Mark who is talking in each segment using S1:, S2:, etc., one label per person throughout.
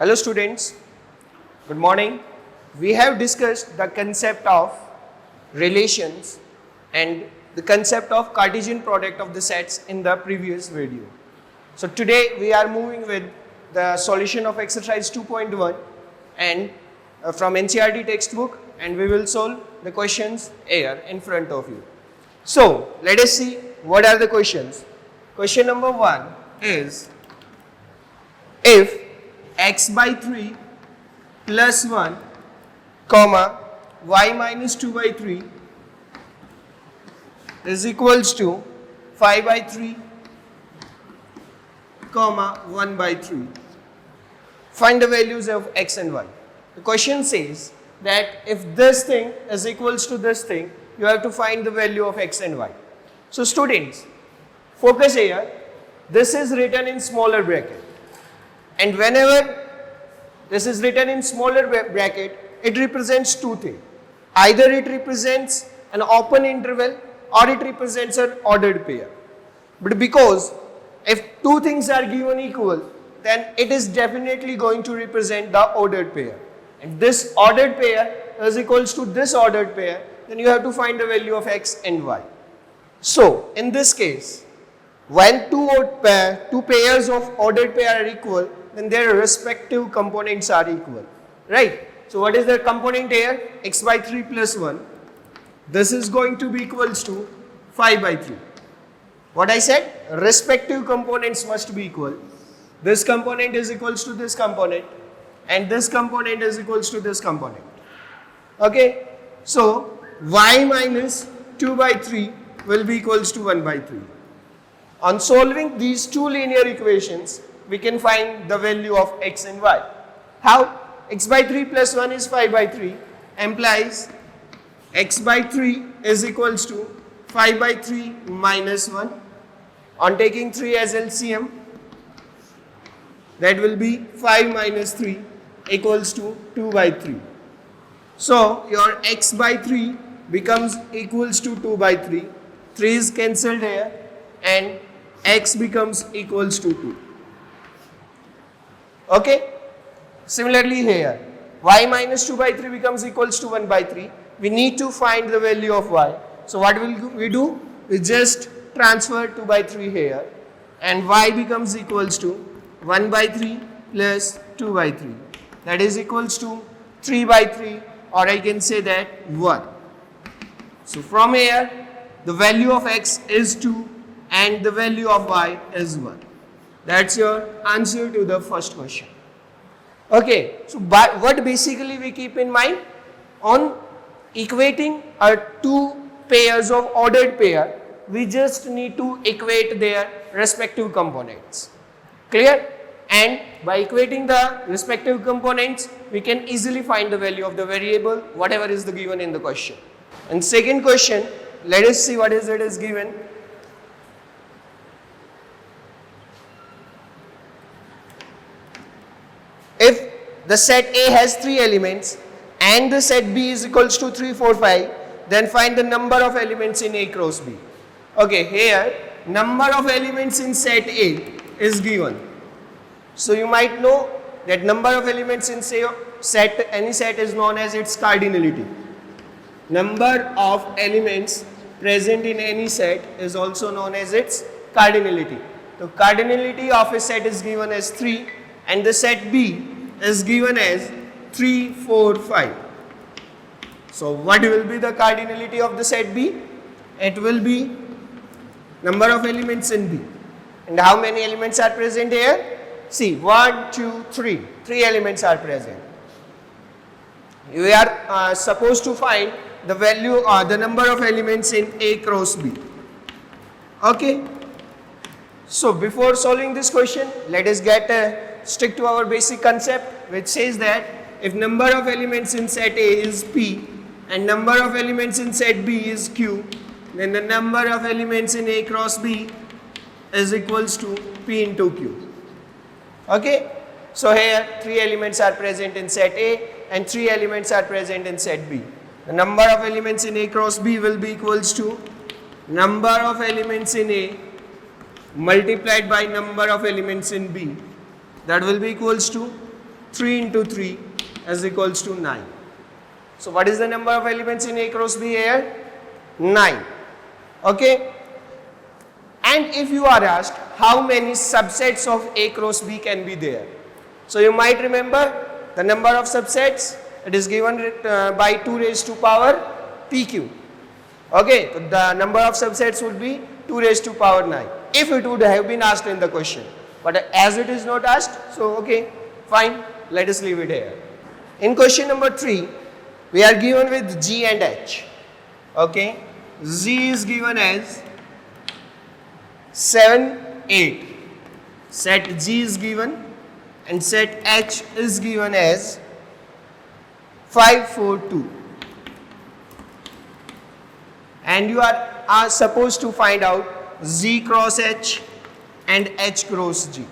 S1: Hello students, good morning. We have discussed the concept of relations and the concept of Cartesian product of the sets in the previous video. So today we are moving with the solution of exercise 2.1 and from NCERT textbook, and we will solve the questions here in front of you. So let us see what are the questions. Question number 1 is, if x by 3 plus 1 comma y minus 2 by 3 is equals to 5 by 3 comma 1 by 3. Find the values of x and y. The question says that if this thing is equals to this thing, you have to find the value of x and y. So students, focus here. This is written in smaller bracket. And whenever this is written in smaller bracket, it represents two things. Either it represents an open interval or it represents an ordered pair. But because if two things are given equal, then it is definitely going to represent the ordered pair. And this ordered pair is equals to this ordered pair, then you have to find the value of x and y. So in this case, when two pairs of ordered pair are equal, then their respective components are equal, right? So what is the component here? X by 3 plus 1. This is going to be equals to 5 by 3. What I said? Respective components must be equal. This component is equals to this component and this component is equals to this component. Okay? So y minus 2 by 3 will be equals to 1 by 3. On solving these two linear equations, we can find the value of x and y. How? X by 3 plus 1 is 5 by 3 implies x by 3 is equals to 5 by 3 minus 1. On taking 3 as LCM, that will be 5 minus 3 equals to 2 by 3. So your x by 3 becomes equals to 2 by 3. 3 is cancelled here and x becomes equals to 2. Okay? Similarly here, y minus 2 by 3 becomes equals to 1 by 3. We need to find the value of y. So what will we do? We just transfer 2 by 3 here and y becomes equals to 1 by 3 plus 2 by 3. That is equals to 3 by 3, or I can say that 1. So from here, the value of x is 2 and the value of y is 1. That's your answer to the first question. Okay, so what basically we keep in mind? On equating two pairs of ordered pair, we just need to equate their respective components. Clear? And by equating the respective components, we can easily find the value of the variable, whatever is given in the question. And second question, let us see what is it is given. If the set A has 3 elements and the set B is equals to 3, 4, 5, then find the number of elements in A cross B. Okay, here number of elements in set A is given. So you might know that number of elements in any set is known as its cardinality. Number of elements present in any set is also known as its cardinality. The cardinality of a set is given as 3 and the set B is given as 3, 4, 5. So what will be the cardinality of the set B? It will be number of elements in B. And how many elements are present here? See, 1, 2, 3. 3 elements are present. We are supposed to find the value or the number of elements in A cross B. Okay. So before solving this question, let us stick to our basic concept, which says that if number of elements in set A is P and number of elements in set B is Q, then the number of elements in A cross B is equals to P into Q. Okay? So here 3 elements are present in set A and 3 elements are present in set B. The number of elements in A cross B will be equals to number of elements in A multiplied by number of elements in B. That will be equals to 3 into 3 is equals to 9. So what is the number of elements in A cross B here? 9. Okay. And if you are asked how many subsets of A cross B can be there, so you might remember the number of subsets, it is given by 2 raised to power PQ. Okay, so the number of subsets would be 2 raised to power 9 if it would have been asked in the question. But as it is not asked, so okay, fine, let us leave it here. In question number 3, we are given with G and H. Okay, Z is given as 7, 8. Set G is given and set H is given as 5, 4, 2. And you are supposed to find out Z cross H and H cross G.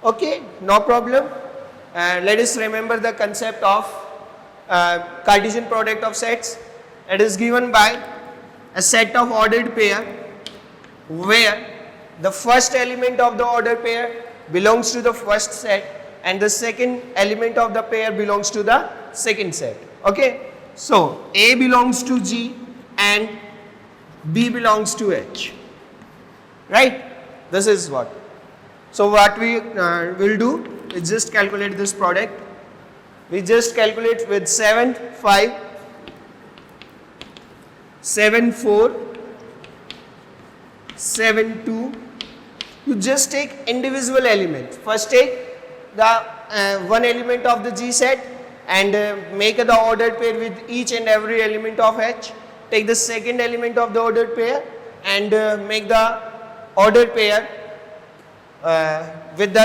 S1: Okay, no problem. Let us remember the concept of Cartesian product of sets. It is given by a set of ordered pair where the first element of the ordered pair belongs to the first set and the second element of the pair belongs to the second set. Okay, so A belongs to G and B belongs to H, right? This is what. So what we will do is just calculate this product. We just calculate with 7, 5, 7, 4, 7, 2. You just take individual elements. First take the one element of the G set and make the ordered pair with each and every element of H. Take the second element of the ordered pair and make the ordered pair with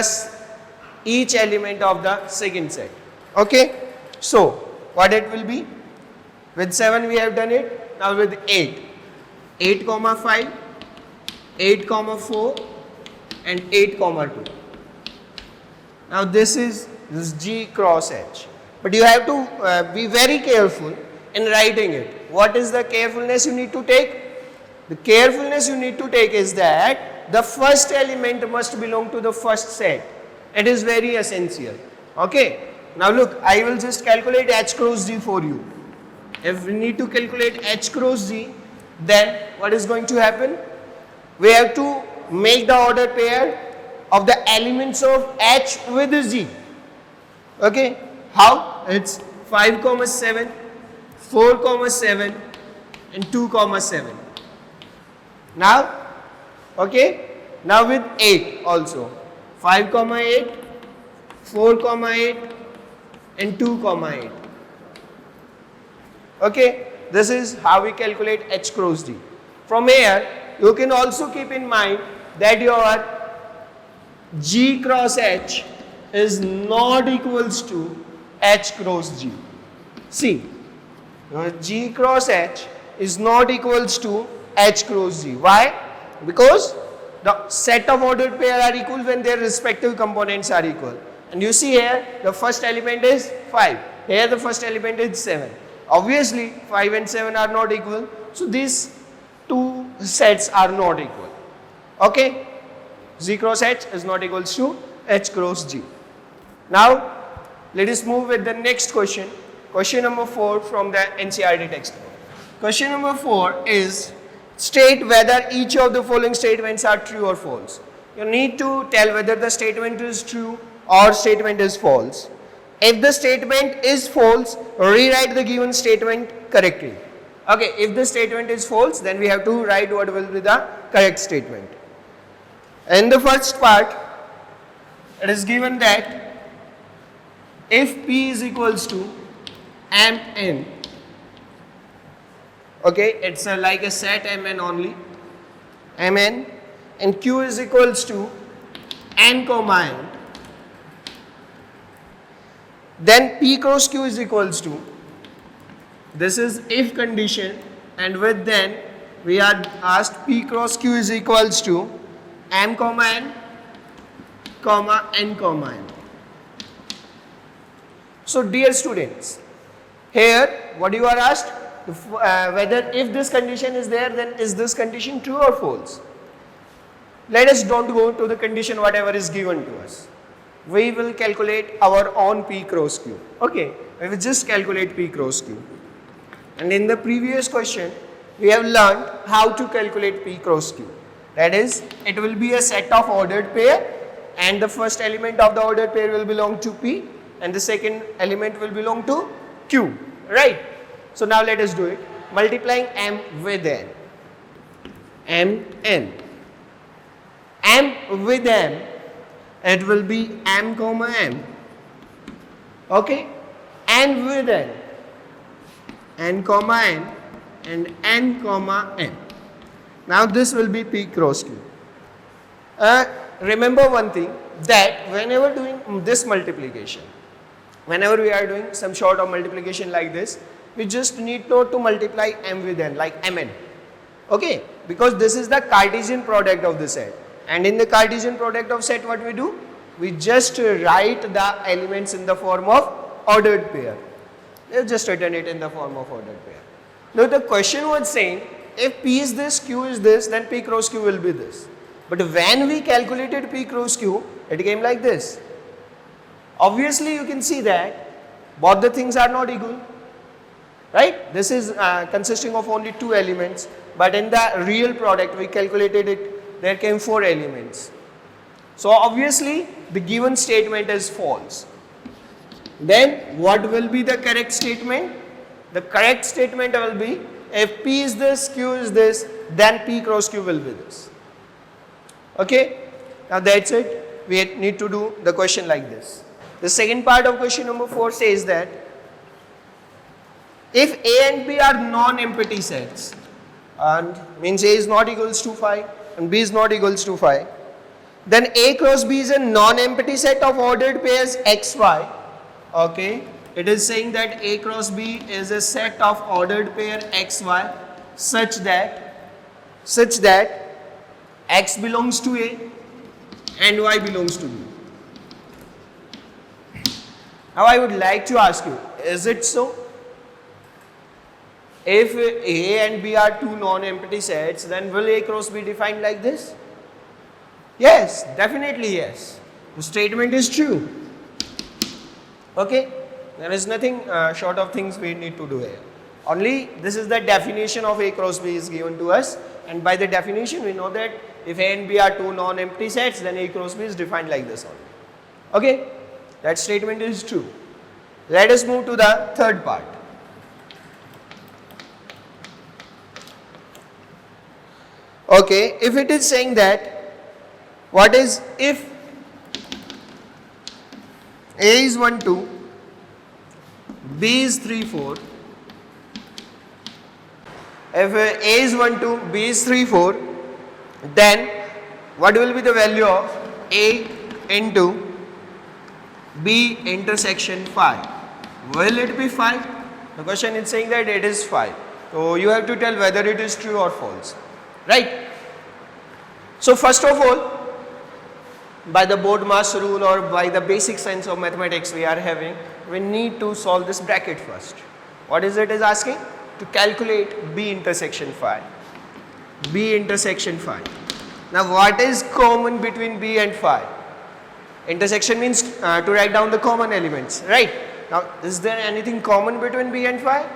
S1: each element of the second set. Okay, so what it will be? With 7 we have done it. Now with 8, 8 comma 5, 8 comma 4 and 8 comma 2. Now this is G cross H, but you have to be very careful in writing it. What is the carefulness you need to take? The carefulness you need to take is that the first element must belong to the first set. It is very essential. Okay. Now look, I will just calculate H cross G for you. If we need to calculate H cross G, then what is going to happen? We have to make the ordered pair of the elements of H with G. Okay. How? It's 5 comma 7, 4 comma 7 and 2 comma 7. Now, okay. Now with 8 also. 5 comma 8, 4 comma 8 and 2 comma 8. Okay, this is how we calculate H cross D. From here, you can also keep in mind that your G cross H is not equals to H cross G. See, your G cross H is not equals to H cross G. Why? Because the set of ordered pair are equal when their respective components are equal. And you see here, the first element is 5. Here the first element is 7. Obviously, 5 and 7 are not equal. So these two sets are not equal. Okay? G cross H is not equals to H cross G. Now, let us move with the next question. Question number 4 from the NCERT textbook. Question number 4 is, state whether each of the following statements are true or false. You need to tell whether the statement is true or statement is false. If the statement is false, rewrite the given statement correctly. Okay, if the statement is false, then we have to write what will be the correct statement. In the first part, it is given that if P is equals to Mn, okay, it's like a set Mn only, Mn, and Q is equals to N comma N, then P cross Q is equals to, this is if condition, and with then we are asked P cross Q is equals to M comma N comma N comma N. So dear students, here what you are asked, whether if this condition is there, then is this condition true or false? Let us don't go to the condition whatever is given to us. we will calculate our own P cross Q. Okay, we will just calculate P cross Q. And in the previous question, we have learned how to calculate P cross Q. That is, it will be a set of ordered pair, and the first element of the ordered pair will belong to P, and the second element will belong to Q, right? So now let us do it. Multiplying M with N. M with M, it will be M comma M. Okay? N with N comma N, and N comma N. Now this will be P cross Q. Remember one thing, that whenever doing this multiplication, whenever we are doing some sort of multiplication like this, we just need not to multiply M with N, like Mn. Okay? Because this is the Cartesian product of the set. And in the Cartesian product of set, what we do? We just write the elements in the form of ordered pair. Let's just written it in the form of ordered pair. Now the question was saying, if P is this, Q is this, then P cross Q will be this. But when we calculated P cross Q, it came like this. Obviously, you can see that both the things are not equal. Right? This is consisting of only 2 elements. But in the real product, we calculated it, there came 4 elements. So obviously, the given statement is false. Then what will be the correct statement? The correct statement will be, if P is this, Q is this, then P cross Q will be this. Okay? Now that's it. We need to do the question like this. The second part of question number 4 says that, if A and B are non-empty sets, and means A is not equals to 5 and B is not equals to 5, then A cross B is a non-empty set of ordered pairs XY. Okay, it is saying that A cross B is a set of ordered pair XY such that X belongs to A and Y belongs to B. Now I would like to ask you, is it so? If A and B are 2 non-empty sets, then will A cross B defined like this? Yes, definitely yes. The statement is true. Okay, there is nothing short of things we need to do here. Only this is the definition of A cross B is given to us, and by the definition we know that if A and B are 2 non-empty sets, then A cross B is defined like this only. Okay, that statement is true. Let us move to the third part. Okay, if it is saying that, what is if A is 1, 2, B is 3, 4, if A is 1, 2, B is 3, 4, then what will be the value of A into B intersection 5? Will it be 5? The question is saying that it is 5. So you have to tell whether it is true or false. Right? So first of all, by the BODMAS rule or by the basic science of mathematics we are having, we need to solve this bracket first. What is it is asking? To calculate B intersection phi. B intersection phi. Now what is common between B and phi? Intersection means to write down the common elements, right? Now is there anything common between B and phi?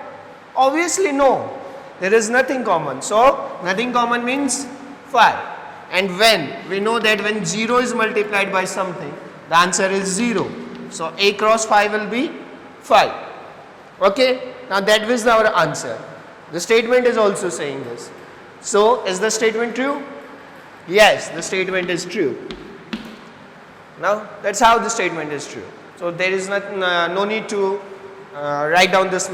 S1: Obviously no. There is nothing common. So nothing common means phi. And when we know that when 0 is multiplied by something, the answer is 0. So A cross phi will be phi. Okay? Now that was our answer. The statement is also saying this. So is the statement true? Yes, the statement is true. Now that's how the statement is true. So there is no need to write down this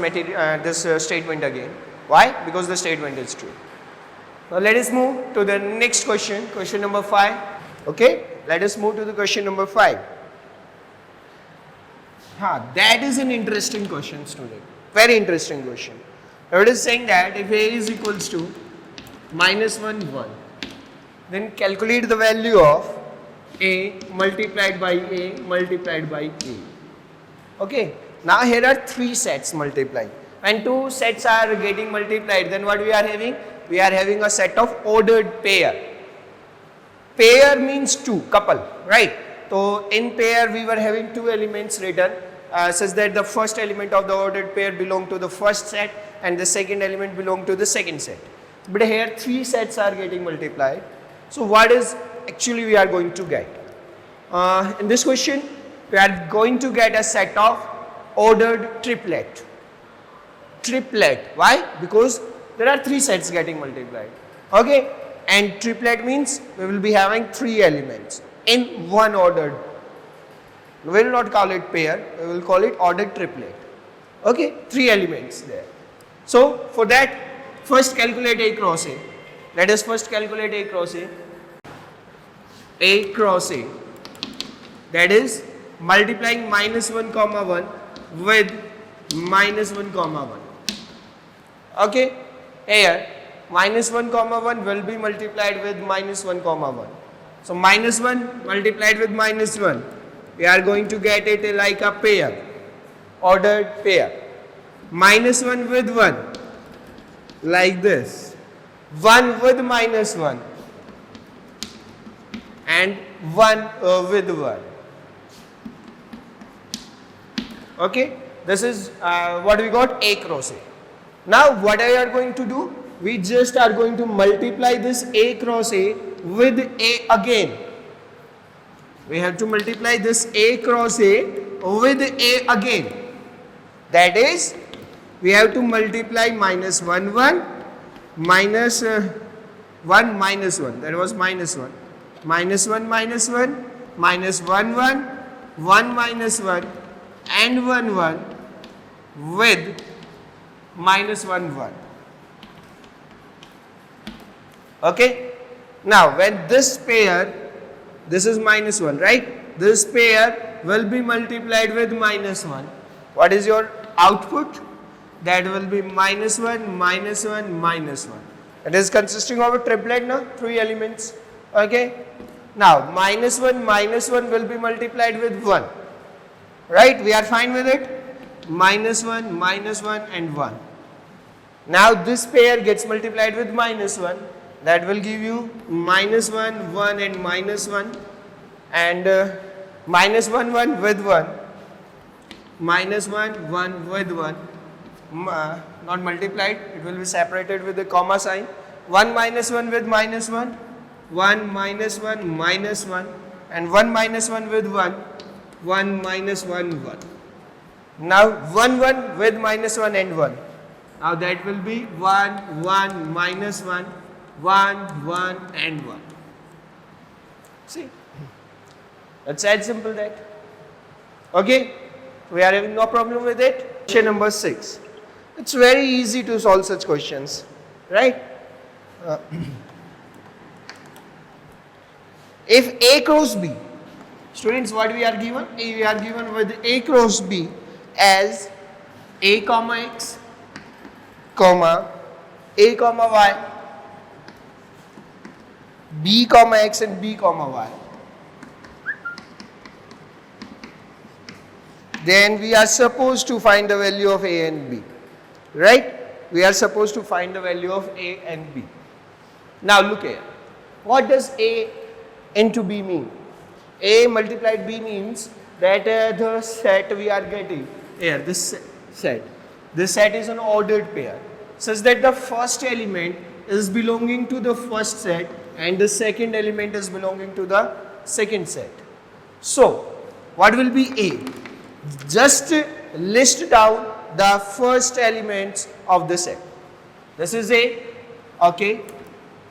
S1: statement again. Why? Because the statement is true. Now let us move to the next question, question number 5. Okay, let us move to the question number 5. That is an interesting question, student. Very interesting question. It is saying that if A is equals to minus 1, 1, then calculate the value of A multiplied by A multiplied by A. Okay, now here are 3 sets multiplied. When 2 sets are getting multiplied, then what we are having? We are having a set of ordered pair. Pair means 2, couple, right? So in pair we were having two elements written such that the first element of the ordered pair belong to the first set and the second element belong to the second set. But here three sets are getting multiplied. So what is actually we are going to get? In this question we are going to get a set of ordered triplet. Triplet. Why? Because there are three sets getting multiplied. Okay? And triplet means we will be having three elements in one ordered. We will not call it pair, we will call it ordered triplet. Okay? Three elements there. So for that, first calculate A cross A. Let us first calculate A cross A. A cross A. That is multiplying minus 1 comma 1 with minus 1 comma 1. Okay? Here minus 1 comma 1 will be multiplied with minus 1 comma 1. So minus 1 multiplied with minus 1. We are going to get it like a pair. Ordered pair. Minus 1 with 1. Like this. 1 with minus 1. And 1 with 1. Okay? This is what we got, A cross A. Now what we are going to do? We just are going to multiply this A cross A with A again. We have to multiply this A cross A with A again. That is, we have to multiply minus 1 1 minus 1 minus 1. That was minus 1. Minus 1 minus 1 minus 1 1 1 minus 1 and 1 1 with minus 1 1. Okay? Now when this pair, this is minus 1, right? This pair will be multiplied with minus 1. What is your output? That will be minus 1, minus 1, minus 1. It is consisting of a triplet now, three elements. Okay? Now minus 1 will be multiplied with 1. Right? We are fine with it? Minus 1 and 1. Now this pair gets multiplied with minus 1. That will give you minus 1, 1 and minus 1. And minus 1, 1 with 1. Minus 1, 1 with 1. Not multiplied, it will be separated with the comma sign. 1 minus 1 with minus 1. 1 minus 1 minus 1. And 1 minus 1 with 1. 1 minus 1 1. Now 1 1 with minus 1 and 1. Now that will be 1 1 minus 1 1 1 and 1. See, that's as simple that. Okay, we are having no problem with it. Question number 6. It's very easy to solve such questions, right? If A cross B, students, what we are given? We are given with A cross B as A comma X, comma A comma Y, B comma X and B comma Y. Then we are supposed to find the value of A and B, right? We are supposed to find the value of A and B. Now look here. What does A into B mean? A multiplied B means that the set we are getting here, this set is an ordered pair such that the first element is belonging to the first set and the second element is belonging to the second set. So what will be A? Just list down the first elements of the set. This is A, okay.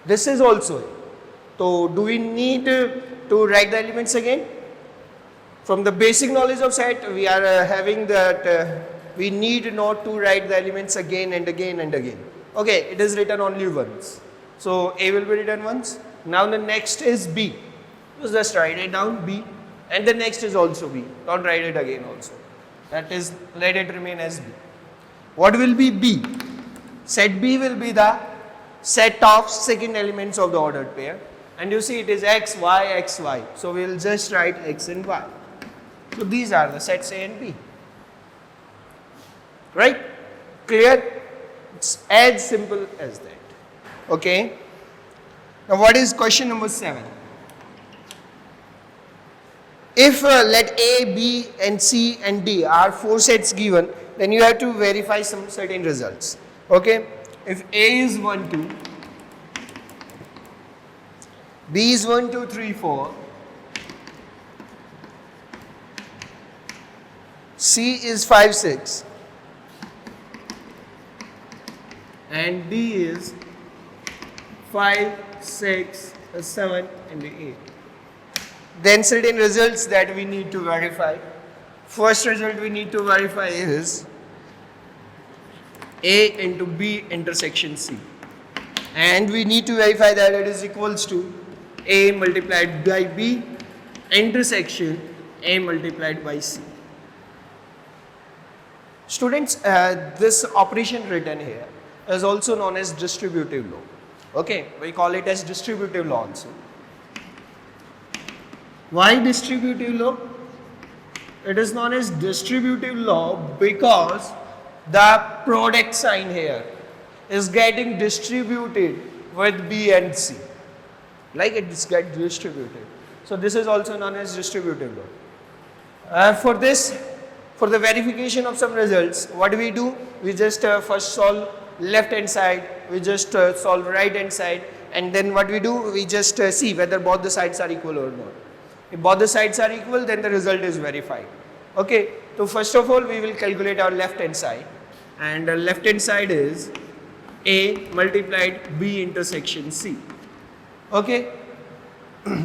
S1: This is also A. So do we need to write the elements again? From the basic knowledge of set, we are having that we need not to write the elements again and again and again. Okay, it is written only once. So A will be written once. Now the next is B. Just write it down, B. And the next is also B. Don't write it again also. That is, let it remain as B. What will be B? Set B will be the set of second elements of the ordered pair. And you see it is X, Y, X, Y. So we will just write X and Y. So these are the sets A and B. Right? Clear? It's as simple as that. Okay? Now what is question number 7? if let A, B and C and D are 4 sets given, then you have to verify some certain results. Okay, if A is 1, 2, B is 1, 2, 3, 4, C is 5, 6 and D is 5, 6, 7 and 8. Then certain results that we need to verify. First result we need to verify is A into B intersection C. And we need to verify that it is equals to A multiplied by B intersection A multiplied by C. Students, this operation written here is also known as distributive law. Okay, we call it as distributive law also. Why distributive law? It is known as distributive law because the product sign here is getting distributed with B and C. Like it is get distributed. So this is also known as distributive law. For the verification of some results, what do? We just first solve left hand side, we just solve right hand side, and then what we do? We just see whether both the sides are equal or not. If both the sides are equal, then the result is verified. Okay, so first of all we will calculate our left hand side, and the left hand side is A multiplied B intersection C. Okay,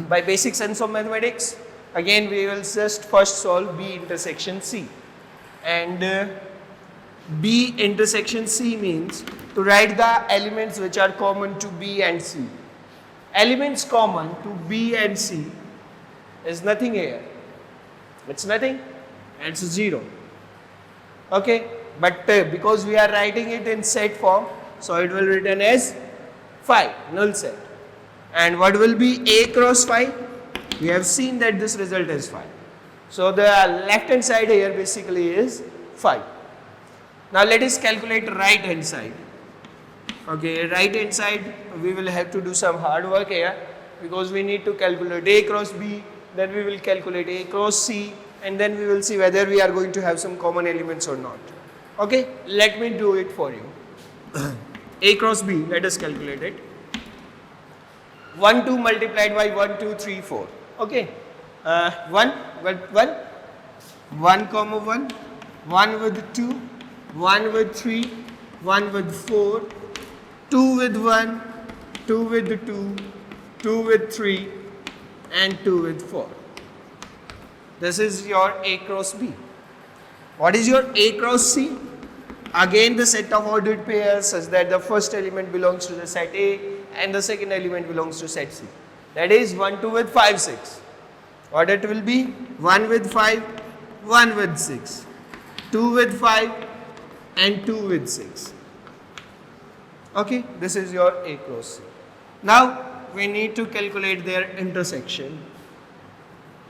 S1: by basic sense of mathematics, again we will just first solve B intersection C, and B intersection C means to write the elements which are common to B and C. Elements common to B and C is nothing here. It's nothing. It's 0. Okay, but because we are writing it in set form, so it will written as 5, null set. And what will be A cross 5? We have seen that this result is 5. So the left hand side here basically is 5. Now let us calculate right hand side. Okay, right hand side we will have to do some hard work here because we need to calculate A cross B, then we will calculate A cross C, and then we will see whether we are going to have some common elements or not. Okay, let me do it for you. A cross B, let us calculate it. 1, 2 multiplied by 1, 2, 3, 4. Okay, 1 with 1, 1 comma 1, 1 with 2, 1 with 3, 1 with 4, 2 with 1, 2 with 2, 2 with 3 and 2 with 4. This is your A cross B. What is your A cross C? Again the set of ordered pairs such that the first element belongs to the set A and the second element belongs to set C. That is 1, 2 with 5, 6. What it will be? 1 with 5, 1 with 6, 2 with 5 and 2 with 6. Okay, this is your A cross C. Now we need to calculate their intersection.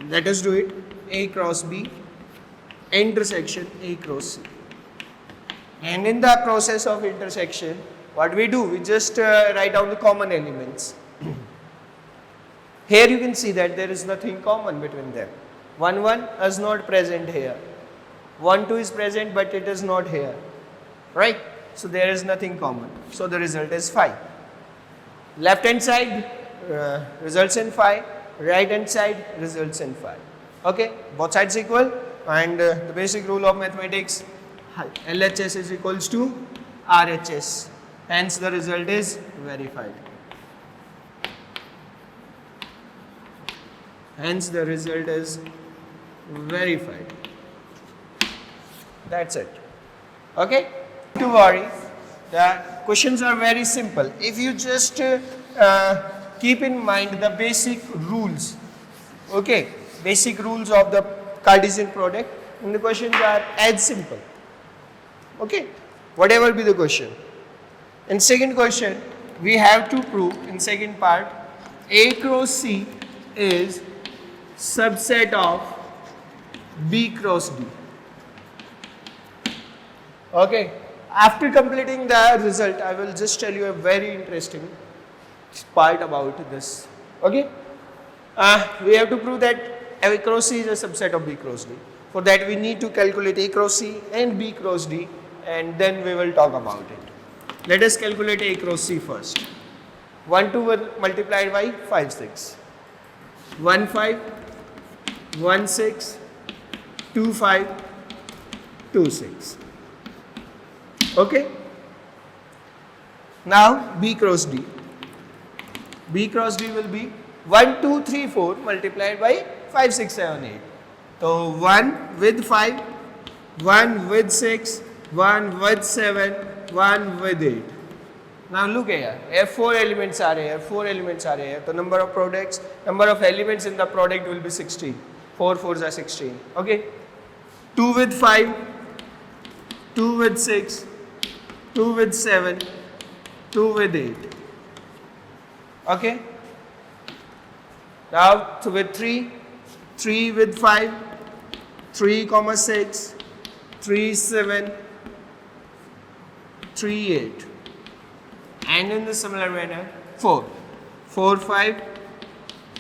S1: Let us do it. A cross B intersection A cross C. And in the process of intersection, what we do? We just write down the common elements. Here you can see that there is nothing common between them. 1, 1 is not present here. 1, 2 is present but it is not here. Right? So there is nothing common. So the result is 5. Left hand side results in 5. Right hand side results in 5. Okay? Both sides equal, and the basic rule of mathematics, LHS is equals to RHS. Hence the result is verified. Hence the result is verified. That's it. Okay? Don't worry. The questions are very simple. If you just keep in mind the basic rules, okay, basic rules of the Cartesian product, and the questions are as simple. Okay, whatever be the question. In second question, we have to prove in second part, A cross C is subset of B cross D. Okay, after completing the result, I will just tell you a very interesting part about this. Okay, we have to prove that A cross C is a subset of B cross D. For that we need to calculate A cross C and B cross D, and then we will talk about it. Let us calculate A cross C first. 1 2 multiplied by 5 6. 1 5, 1 6, 2 5, 2 6. Okay. Now B cross D. B cross D will be 1 2 3 4 multiplied by 5 6 7 8. So 1 with 5, 1 with 6, 1 with 7, 1 with 8. Now look here, 4 elements are here, 4 elements are here. The number of elements in the product will be 16. 4 4s are 16. Okay. 2 with 5, 2 with 6, 2 with 7, 2 with 8. Okay. Now with 3, 3 with 5, 3 comma 6, 3 7, 3 8. And in the similar manner 4, 4 5,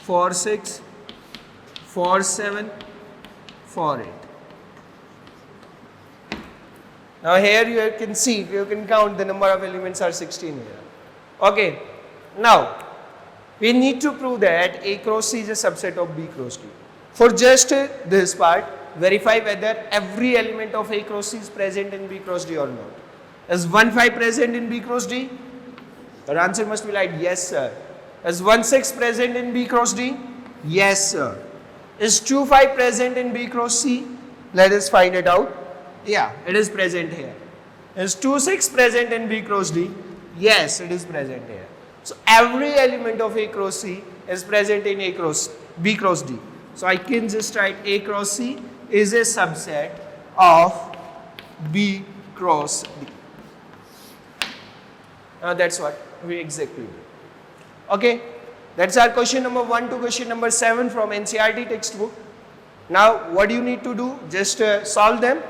S1: 4 6, 4 7, 4 8. Now here you can see, you can count the number of elements are 16 here. Okay. Now we need to prove that A cross C is a subset of B cross D. For just this part, verify whether every element of A cross C is present in B cross D or not. Is 1 5 present in B cross D? Your answer must be like yes sir. Is 1 6 present in B cross D? Yes sir. Is 2 5 present in B cross C? Let us find it out. Yeah, it is present here. Is 2 6 present in B cross D? Yes, it is present here. So every element of A cross C is present in B cross D. So I can just write A cross C is a subset of B cross D. Now that's what we exactly do. Okay, that's our question number 1 to question number 7 from NCERT textbook. Now what do you need to do? Just solve them.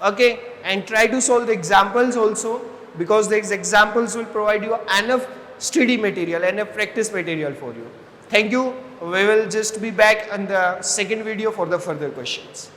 S1: Okay, and try to solve the examples also, because these examples will provide you enough study material, enough practice material for you. Thank you. We will just be back on the second video for the further questions.